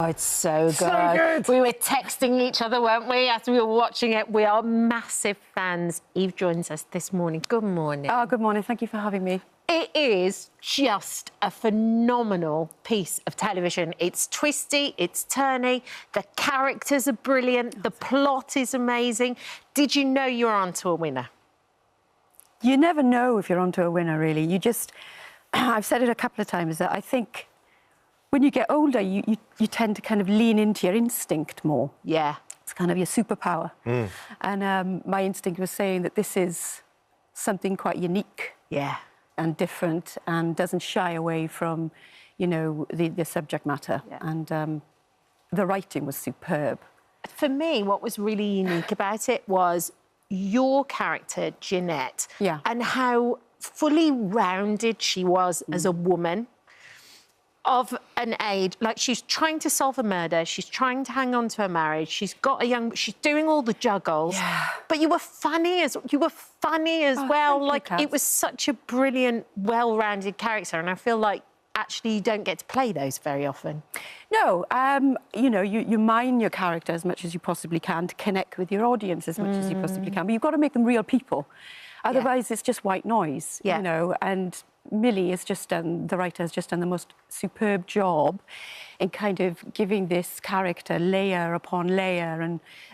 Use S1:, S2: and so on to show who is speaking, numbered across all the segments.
S1: Oh, it's so good.
S2: So good.
S1: We were texting each other, weren't we, as we were watching it? We are massive fans. Eve joins us this morning. Good morning.
S2: Oh, good morning. Thank you for having me.
S1: It is just a phenomenal piece of television. It's twisty, it's turny, the characters are brilliant, the plot is amazing. Did you know you were onto a winner?
S2: You never know if you're onto a winner, really. You just... I've said it a couple of times that I think when you get older, you tend to kind of lean into your instinct more.
S1: Yeah.
S2: It's kind of your superpower. And my instinct was saying that this is something quite unique.
S1: Yeah.
S2: And different, and doesn't shy away from, you know, the subject matter. Yeah. And the writing was superb.
S1: For me, what was really unique about it was your character, Jeanette, and how fully rounded she was as a woman of an age. Like, she's trying to solve a murder, she's trying to hang on to her marriage, she's doing all the juggles. Yeah. But you were funny as well. Like, it was such a brilliant, well-rounded character, and I feel like actually you don't get to play those very often.
S2: No, you know, you mine your character as much as you possibly can to connect with your audience as much as you possibly can, but you've got to make them real people. Otherwise, it's just white noise, you know, and Millie has just done, the writer has just done the most superb job in kind of giving this character layer upon layer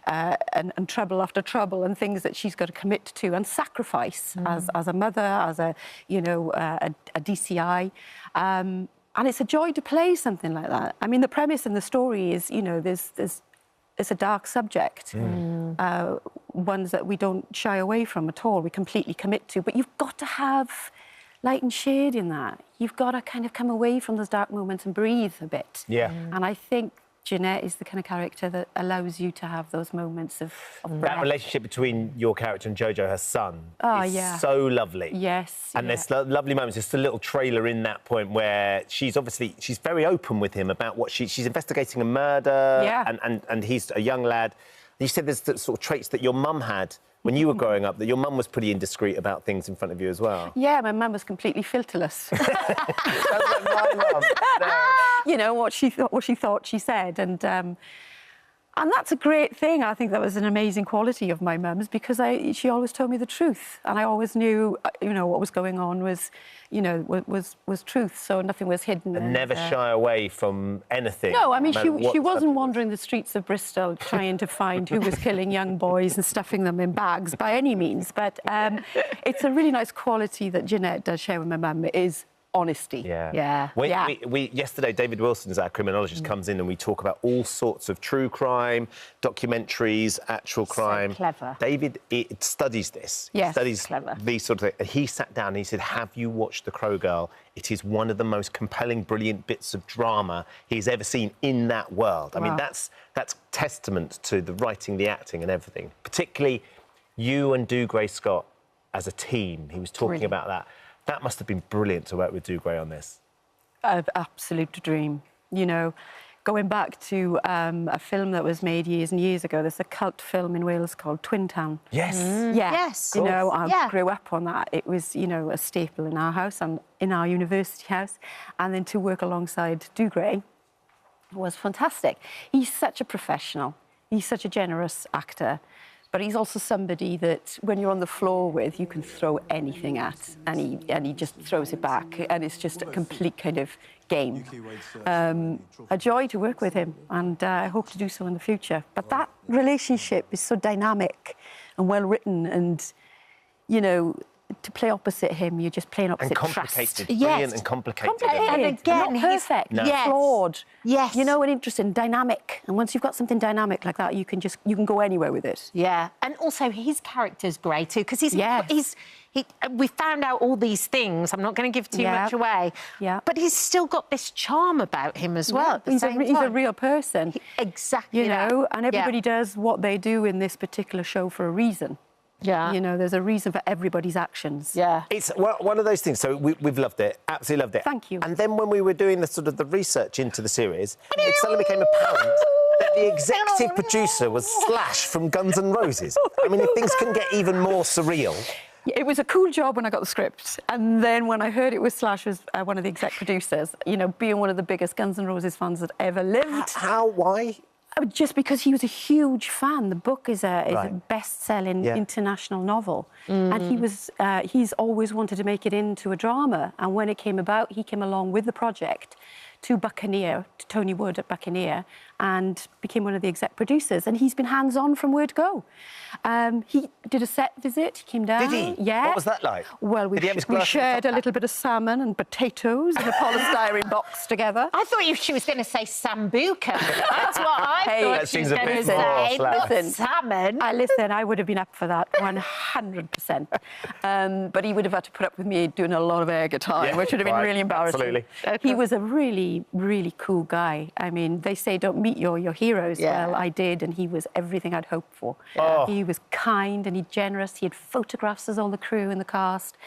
S2: and trouble after trouble and things that she's got to commit to and sacrifice as a mother, as a, you know, a DCI. And it's a joy to play something like that. I mean, the premise and the story is, you know, it's a dark subject, ones that we don't shy away from at all, we completely commit to, but you've got to have light and shade in that. You've got to kind of come away from those dark moments and breathe a bit. Yeah. And I think Jeanette is the kind of character that allows you to have those moments of breath.
S3: That relationship between your character and Jojo, her son, is so lovely.
S2: Yes.
S3: And there's lovely moments. There's a little trailer in that point where she's very open with him about what she's investigating a murder. Yeah. And he's a young lad. You said there's the sort of traits that your mum had when you were growing up, that your mum was pretty indiscreet about things in front of you as well.
S2: Yeah, my mum was completely filterless.
S3: Sounds like my mum. No.
S2: You know, what she thought she said. And that's a great thing. I think that was an amazing quality of my mum's, because she always told me the truth. And I always knew, you know, what was going on was, you know, was truth. So nothing was hidden.
S3: And never shy away from anything.
S2: No, I mean, she wasn't wandering the streets of Bristol trying to find who was killing young boys and stuffing them in bags by any means. But it's a really nice quality that Jeanette does share with my mum, is honesty.
S3: Yeah. Yesterday, David Wilson, our criminologist, comes in and we talk about all sorts of true crime, documentaries, actual crime.
S1: So clever.
S3: David studies this.
S2: Yes,
S3: studies
S2: clever.
S3: These sort of things. And he sat down and he said, have you watched The Crow Girl? It is one of the most compelling, brilliant bits of drama he's ever seen in that world. Wow. I mean, that's testament to the writing, the acting and everything. Particularly you and Dougray Scott as a team. He was talking about that. That must have been brilliant to work with Dougray on this.
S2: An absolute dream. You know, going back to a film that was made years and years ago, there's a cult film in Wales called Twin Town.
S3: Yes.
S1: Yes.
S2: You know, I grew up on that. It was, you know, a staple in our house and in our university house. And then to work alongside Dougray was fantastic. He's such a professional. He's such a generous actor. But he's also somebody that, when you're on the floor with, you can throw anything at, and he just throws it back, and it's just a complete kind of game. A joy to work with him, and I hope to do so in the future. But that relationship is so dynamic and well written, and, you know, to play opposite him, you're just playing opposite trust.
S3: Complicated, brilliant and complicated.
S2: And again, not perfect, flawed.
S1: Yes.
S2: You know, and interesting, dynamic. And once you've got something dynamic like that, you can go anywhere with it.
S1: Yeah, and also his character's great too, because we found out all these things. I'm not going to give too much away. Yeah. But he's still got this charm about him as well.
S2: He's a real person.
S1: Exactly.
S2: You know, and everybody does what they do in this particular show for a reason. Yeah. You know, there's a reason for everybody's actions. Yeah.
S3: It's one of those things. So we've loved it, absolutely loved it.
S2: Thank you.
S3: And then when we were doing the research into the series, it suddenly became apparent that the executive producer was Slash from Guns N' Roses. I mean, if things can get even more surreal.
S2: It was a cool job when I got the script. And then when I heard it was Slash was one of the exec producers, you know, being one of the biggest Guns N' Roses fans that ever lived.
S3: How? Why?
S2: Just because he was a huge fan. The book is a best-selling international novel. And he's always wanted to make it into a drama. And when it came about, he came along with the project to Buccaneer, to Tony Wood at Buccaneer, and became one of the exec producers. And he's been hands-on from word go. He did a set visit. He came down.
S3: Did he?
S2: Yeah.
S3: What was that like?
S2: Well, we shared a little bit of salmon and potatoes in a polystyrene box together.
S1: I thought she was going to say sambuca. That's what I thought she was going to say.
S2: Listen,
S1: salmon.
S2: Listen, I would have been up for that 100%. But he would have had to put up with me doing a lot of air guitar, which would have been really embarrassing.
S3: Absolutely.
S2: He was a really, really cool guy. I mean, they say don't meet your heroes.
S1: Yeah.
S2: Well, I did, and he was everything I'd hoped for. He was kind and generous. He had photographs of all the crew and the cast.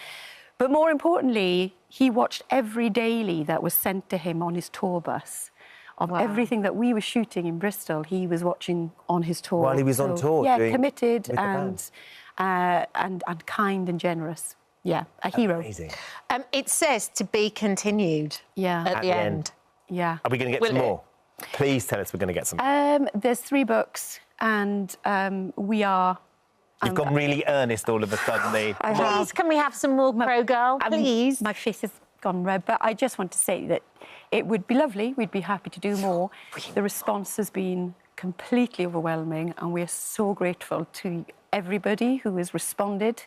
S2: But more importantly, he watched every daily that was sent to him on his tour bus. Of everything that we were shooting in Bristol, he was watching on his tour.
S3: While he was on tour?
S2: Yeah, committed and kind and generous. Yeah, a hero.
S3: Amazing.
S1: It says to be continued at the end.
S2: Yeah.
S3: Are we going to get some more? Please tell us we're going to get some.
S2: There's 3 books, and we are...
S3: You've gone really earnest all of a sudden.
S1: Please, can we have some more Crow Girl, please?
S2: My face has gone red, but I just want to say that it would be lovely. We'd be happy to do more. The response has been completely overwhelming, and we're so grateful to everybody who has responded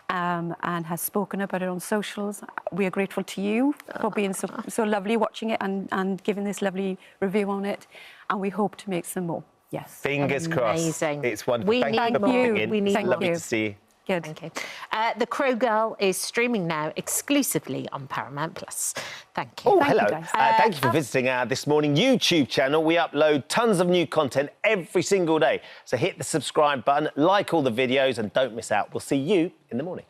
S2: and has spoken about it on socials. We are grateful to you for being so lovely watching it and giving this lovely review on it, and we hope to make some more. Yes.
S3: Fingers crossed. It's wonderful.
S1: We need
S3: for
S1: more.
S3: in.
S1: We need
S3: it's lovely
S2: more.
S3: to see you.
S2: Good.
S1: Thank you. The Crow Girl is streaming now exclusively on Paramount Plus. Thank you.
S3: Oh,
S2: Thank you,
S3: hello.
S2: guys.
S3: Thank you for visiting our This Morning YouTube channel. We upload tons of new content every single day. So hit the subscribe button, like all the videos, and don't miss out. We'll see you in the morning.